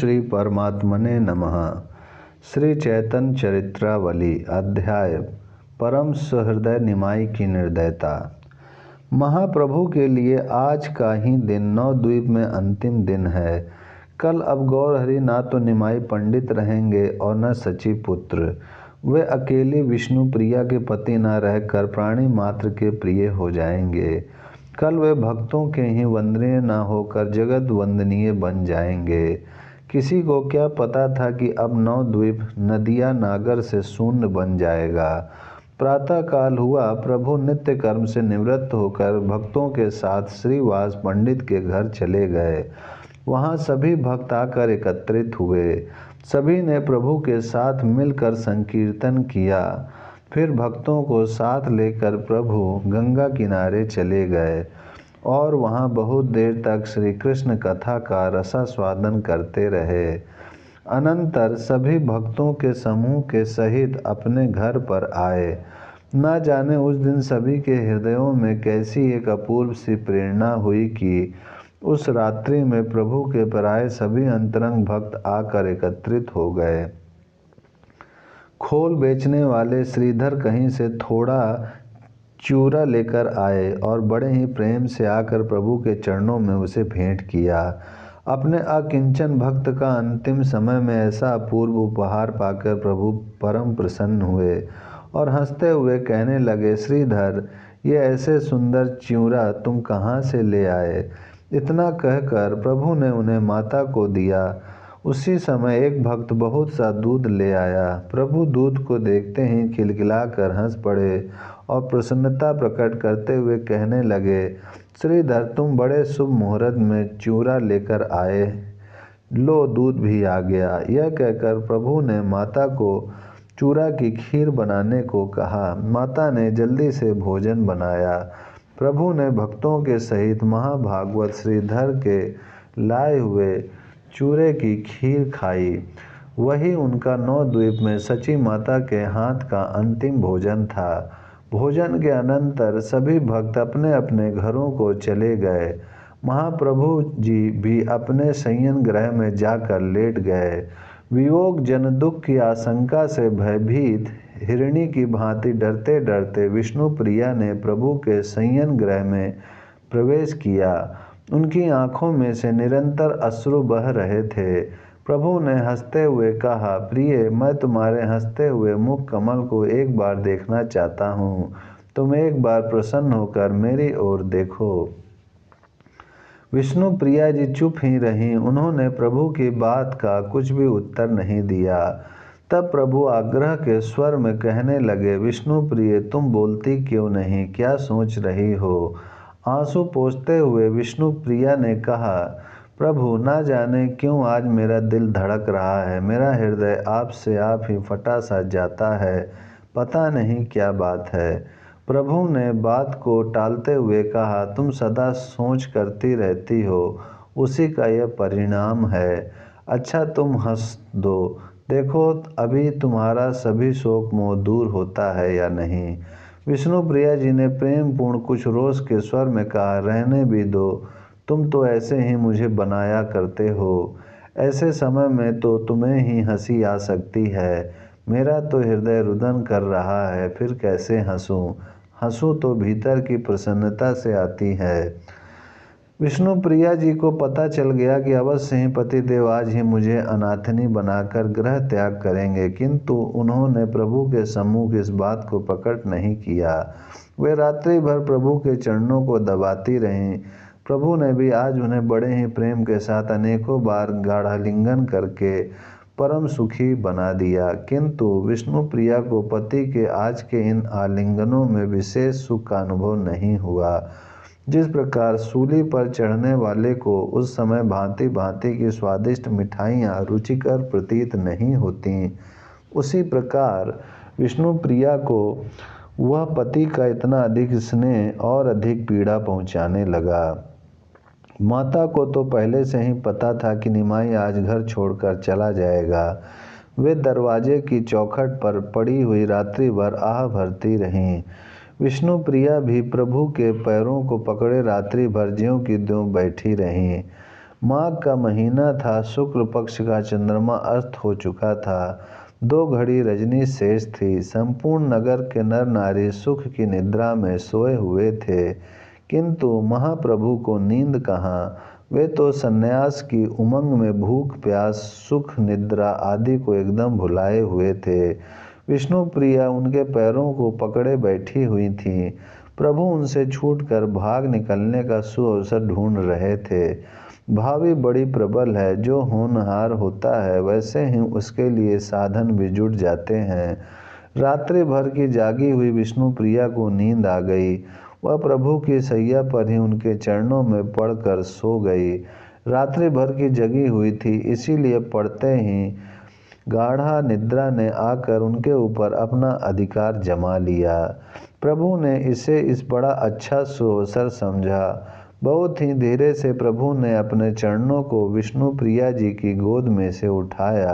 श्री परमात्मने नमः। श्री चैतन्य चरित्रावली अध्याय परम सहृदय निमाई की निर्दयता। महाप्रभु के लिए आज का ही दिन नवद्वीप में अंतिम दिन है। कल अब गौरहरि ना तो निमाई पंडित रहेंगे और न सची पुत्र। वे अकेली विष्णु प्रिया के पति न रहकर प्राणी मात्र के प्रिय हो जाएंगे। कल वे भक्तों के ही वंदनीय न होकर जगत वंदनीय बन जाएंगे। किसी को क्या पता था कि अब नवद्वीप नदिया नागर से शून्य बन जाएगा। प्रातः काल हुआ, प्रभु नित्य कर्म से निवृत्त होकर भक्तों के साथ श्रीवास पंडित के घर चले गए। वहाँ सभी भक्त आकर एकत्रित हुए। सभी ने प्रभु के साथ मिलकर संकीर्तन किया। फिर भक्तों को साथ लेकर प्रभु गंगा किनारे चले गए और वहाँ बहुत देर तक श्री कृष्ण कथा का रसास्वादन करते रहे। अनंतर सभी भक्तों के समूह के सहित अपने घर पर आए। न जाने उस दिन सभी के हृदयों में कैसी एक अपूर्व सी प्रेरणा हुई कि उस रात्रि में प्रभु के प्राय सभी अंतरंग भक्त आकर एकत्रित हो गए। खोल बेचने वाले श्रीधर कहीं से थोड़ा चूरा लेकर आए और बड़े ही प्रेम से आकर प्रभु के चरणों में उसे भेंट किया। अपने अकिंचन भक्त का अंतिम समय में ऐसा अपूर्व उपहार पाकर प्रभु परम प्रसन्न हुए और हंसते हुए कहने लगे, श्रीधर, ये ऐसे सुंदर च्यूरा तुम कहाँ से ले आए? इतना कहकर प्रभु ने उन्हें माता को दिया। उसी समय एक भक्त बहुत सा दूध ले आया। प्रभु दूध को देखते ही खिलखिलाकर हंस पड़े और प्रसन्नता प्रकट करते हुए कहने लगे, श्रीधर, तुम बड़े शुभ मुहूर्त में चूरा लेकर आए, लो दूध भी आ गया। यह कहकर प्रभु ने माता को चूरा की खीर बनाने को कहा। माता ने जल्दी से भोजन बनाया। प्रभु ने भक्तों के सहित महाभागवत श्रीधर के लाए हुए चूरे की खीर खाई। वही उनका नवद्वीप में सची माता के हाथ का अंतिम भोजन था। भोजन के अनंतर सभी भक्त अपने अपने घरों को चले गए। महाप्रभु जी भी अपने शयन गृह में जाकर लेट गए। वियोग जन दुख की आशंका से भयभीत हिरणी की भांति डरते डरते विष्णु प्रिया ने प्रभु के शयन गृह में प्रवेश किया। उनकी आंखों में से निरंतर अश्रु बह रहे थे। प्रभु ने हंसते हुए कहा, प्रिय, मैं तुम्हारे हंसते हुए मुख कमल को एक बार देखना चाहता हूँ। तुम एक बार प्रसन्न होकर मेरी ओर देखो। विष्णु प्रिया जी चुप ही रहीं। उन्होंने प्रभु की बात का कुछ भी उत्तर नहीं दिया। तब प्रभु आग्रह के स्वर में कहने लगे, विष्णु प्रिय, तुम बोलती क्यों नहीं? क्या सोच रही हो? आंसू पोंछते हुए विष्णु प्रिया ने कहा, प्रभु, ना जाने क्यों आज मेरा दिल धड़क रहा है। मेरा हृदय आपसे आप ही फटा सा जाता है। पता नहीं क्या बात है। प्रभु ने बात को टालते हुए कहा, तुम सदा सोच करती रहती हो, उसी का यह परिणाम है। अच्छा, तुम हंस दो, देखो अभी तुम्हारा सभी शोक मोह दूर होता है या नहीं। विष्णु प्रिया जी ने प्रेम पूर्ण कुछ रोष के स्वर में कहा, रहने भी दो, तुम तो ऐसे ही मुझे बनाया करते हो। ऐसे समय में तो तुम्हें ही हंसी आ सकती है। मेरा तो हृदय रुदन कर रहा है, फिर कैसे हंसूं? हंसूं तो भीतर की प्रसन्नता से आती है। विष्णु प्रिया जी को पता चल गया कि अवश्य ही पतिदेव आज ही मुझे अनाथनी बनाकर गृह त्याग करेंगे, किंतु उन्होंने प्रभु के सम्मुख इस बात को प्रकट नहीं किया। वे रात्रि भर प्रभु के चरणों को दबाती रहीं। प्रभु ने भी आज उन्हें बड़े ही प्रेम के साथ अनेकों बार गाढ़ालिंगन करके परम सुखी बना दिया, किंतु विष्णु प्रिया को पति के आज के इन आलिंगनों में विशेष सुख का अनुभव नहीं हुआ। जिस प्रकार सूली पर चढ़ने वाले को उस समय भांति भांति की स्वादिष्ट मिठाइयाँ रुचिकर प्रतीत नहीं होती, उसी प्रकार विष्णु प्रिया को वह पति का इतना अधिक स्नेह और अधिक पीड़ा पहुँचाने लगा। माता को तो पहले से ही पता था कि निमाई आज घर छोड़कर चला जाएगा। वे दरवाजे की चौखट पर पड़ी हुई रात्रि भर आह भरती रहीं। विष्णु प्रिया भी प्रभु के पैरों को पकड़े रात्रि भर ज्यों की त्यों बैठी रहीं। माघ का महीना था। शुक्ल पक्ष का चंद्रमा अस्त हो चुका था। 2 घड़ी रजनी शेष थी। संपूर्ण नगर के नर नारी सुख की निद्रा में सोए हुए थे, किंतु महाप्रभु को नींद कहाँ। वे तो सन्यास की उमंग में भूख प्यास सुख निद्रा आदि को एकदम भुलाए हुए थे। विष्णु प्रिया उनके पैरों को पकड़े बैठी हुई थीं। प्रभु उनसे छूटकर भाग निकलने का सुअवसर ढूंढ रहे थे। भावी बड़ी प्रबल है, जो होनहार होता है वैसे ही उसके लिए साधन भी जुट जाते हैं। रात्रि भर की जागी हुई विष्णु प्रिया को नींद आ गई। वह प्रभु की सैया पर ही उनके चरणों में पड़कर सो गई। रात्रि भर की जगी हुई थी, इसीलिए पड़ते ही गाढ़ा निद्रा ने आकर उनके ऊपर अपना अधिकार जमा लिया। प्रभु ने इसे इस बड़ा अच्छा सुअवसर समझा। बहुत ही धीरे से प्रभु ने अपने चरणों को विष्णु प्रिया जी की गोद में से उठाया।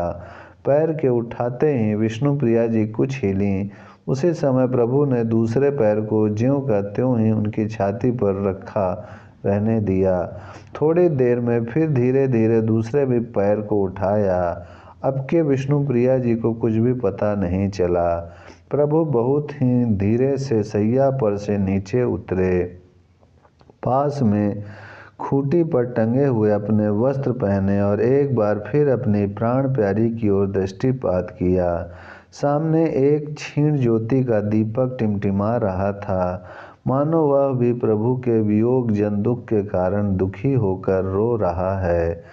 पैर के उठाते ही विष्णु प्रिया जी कुछ हिलीं। उसी समय प्रभु ने दूसरे पैर को ज्यों का त्यों ही उनकी छाती पर रखा रहने दिया। थोड़ी देर में फिर धीरे धीरे दूसरे भी पैर को उठाया। अब के विष्णु प्रिया जी को कुछ भी पता नहीं चला। प्रभु बहुत ही धीरे से सैया पर से नीचे उतरे। पास में खूंटी पर टंगे हुए अपने वस्त्र पहने और एक बार फिर अपनी प्राण प्यारी की ओर दृष्टिपात किया। सामने एक क्षीण ज्योति का दीपक टिमटिमा रहा था, मानो वह भी प्रभु के वियोग जन दुख के कारण दुखी होकर रो रहा है।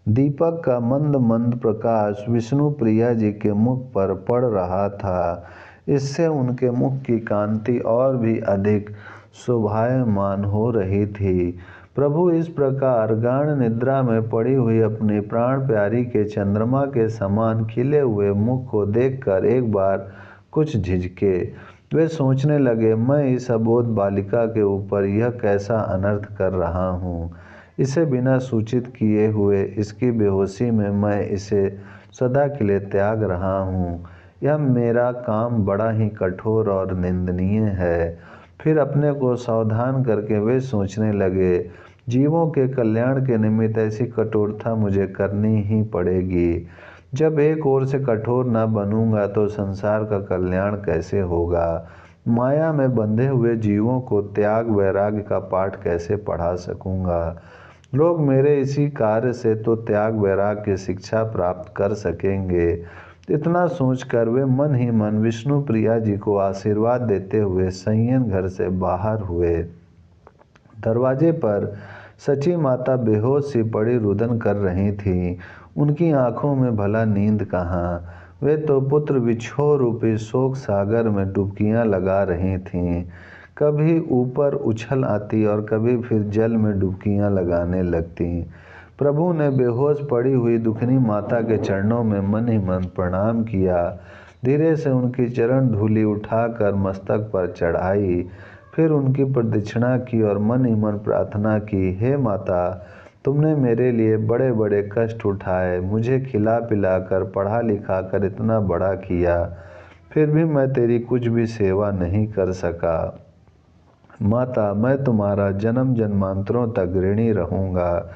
दीपक का मंद मंद प्रकाश विष्णु प्रिया जी के मुख पर पड़ रहा था। इससे उनके मुख की कांति और भी अधिक शोभायमान हो रही थी। प्रभु इस प्रकार गाढ़ निद्रा में पड़ी हुई अपनी प्राण प्यारी के चंद्रमा के समान खिले हुए मुख को देखकर एक बार कुछ झिझके। वे सोचने लगे, मैं इस अबोध बालिका के ऊपर यह कैसा अनर्थ कर रहा हूँ। इसे बिना सूचित किए हुए इसकी बेहोशी में मैं इसे सदा के लिए त्याग रहा हूँ। यह मेरा काम बड़ा ही कठोर और निंदनीय है। फिर अपने को सावधान करके वे सोचने लगे, जीवों के कल्याण के निमित्त ऐसी कठोरता मुझे करनी ही पड़ेगी। जब एक ओर से कठोर न बनूंगा तो संसार का कल्याण कैसे होगा। माया में बंधे हुए जीवों को त्याग वैराग्य का पाठ कैसे पढ़ा सकूंगा। लोग मेरे इसी कार्य से तो त्याग वैराग्य की शिक्षा प्राप्त कर सकेंगे। इतना सोचकर वे मन ही मन विष्णु प्रिया जी को आशीर्वाद देते हुए संयन घर से बाहर हुए। दरवाजे पर सची माता बेहोश सी पड़ी रुदन कर रही थी। उनकी आंखों में भला नींद कहाँ। वे तो पुत्र विछोह रूपी शोक सागर में डुबकियां लगा रही थीं। कभी ऊपर उछल आती और कभी फिर जल में डुबकियां लगाने लगती। प्रभु ने बेहोश पड़ी हुई दुखनी माता के चरणों में मन ही मन प्रणाम किया। धीरे से उनकी चरण धूलि उठाकर मस्तक पर चढ़ाई। फिर उनकी प्रदक्षिणा की और मन ही मन प्रार्थना की, हे माता, तुमने मेरे लिए बड़े बड़े कष्ट उठाए, मुझे खिला पिला कर पढ़ा लिखा कर इतना बड़ा किया, फिर भी मैं तेरी कुछ भी सेवा नहीं कर सका। माता, मैं तुम्हारा जन्म जन्मांतरों तक ऋणी रहूँगा।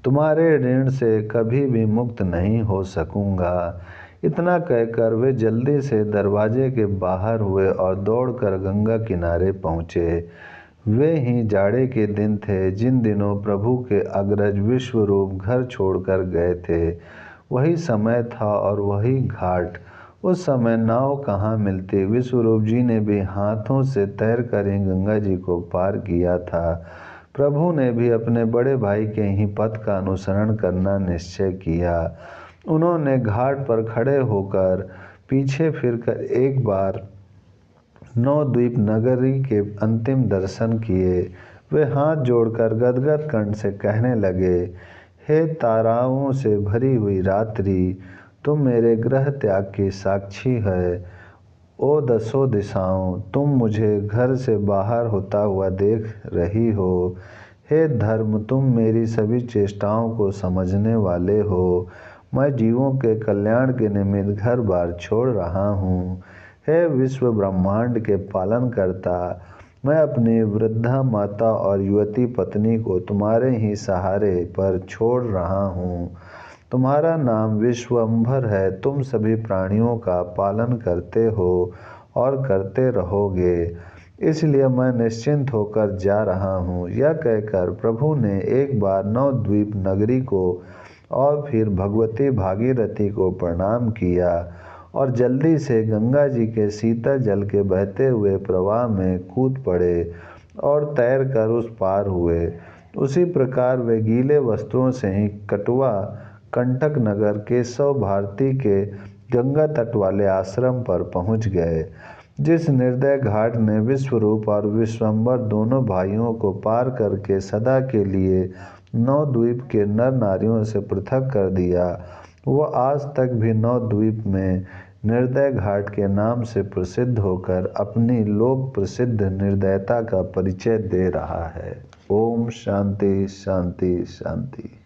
तुम्हारे ऋण से कभी भी मुक्त नहीं हो सकूँगा। इतना कहकर वे जल्दी से दरवाजे के बाहर हुए और दौड़कर गंगा किनारे पहुँचे। वे ही जाड़े के दिन थे जिन दिनों प्रभु के अग्रज विश्वरूप घर छोड़कर गए थे। वही समय था और वही घाट। उस समय नाव कहाँ मिलती। विश्वरूप जी ने भी हाथों से तैरकर ही गंगा जी को पार किया था। प्रभु ने भी अपने बड़े भाई के ही पथ का अनुसरण करना निश्चय किया। उन्होंने घाट पर खड़े होकर पीछे फिरकर एक बार नवद्वीप नगरी के अंतिम दर्शन किए। वे हाथ जोड़कर गदगद कंठ से कहने लगे, हे ताराओं से भरी हुई रात्रि, तुम मेरे ग्रह त्याग की साक्षी है। ओ दसों दिशाओं, तुम मुझे घर से बाहर होता हुआ देख रही हो। हे धर्म, तुम मेरी सभी चेष्टाओं को समझने वाले हो। मैं जीवों के कल्याण के निमित्त घर बार छोड़ रहा हूँ। हे विश्व ब्रह्मांड के पालन करता, मैं अपनी वृद्धा माता और युवती पत्नी को तुम्हारे ही सहारे पर छोड़ रहा हूँ। तुम्हारा नाम विश्वम्भर है, तुम सभी प्राणियों का पालन करते हो और करते रहोगे, इसलिए मैं निश्चिंत होकर जा रहा हूँ। यह कहकर प्रभु ने एक बार नवद्वीप नगरी को और फिर भगवती भागीरथी को प्रणाम किया और जल्दी से गंगा जी के शीतल जल के बहते हुए प्रवाह में कूद पड़े और तैरकर उस पार हुए। उसी प्रकार वे गीले वस्त्रों से ही कटवा कंटक नगर केशव भारती के गंगा तट वाले आश्रम पर पहुंच गए। जिस निर्दय घाट ने विश्वरूप और विश्वम्भर दोनों भाइयों को पार करके सदा के लिए नवद्वीप के नर नारियों से पृथक कर दिया, वह आज तक भी नवद्वीप में निर्दय घाट के नाम से प्रसिद्ध होकर अपनी लोक प्रसिद्ध निर्दयता का परिचय दे रहा है। ओम शांति शांति शांति।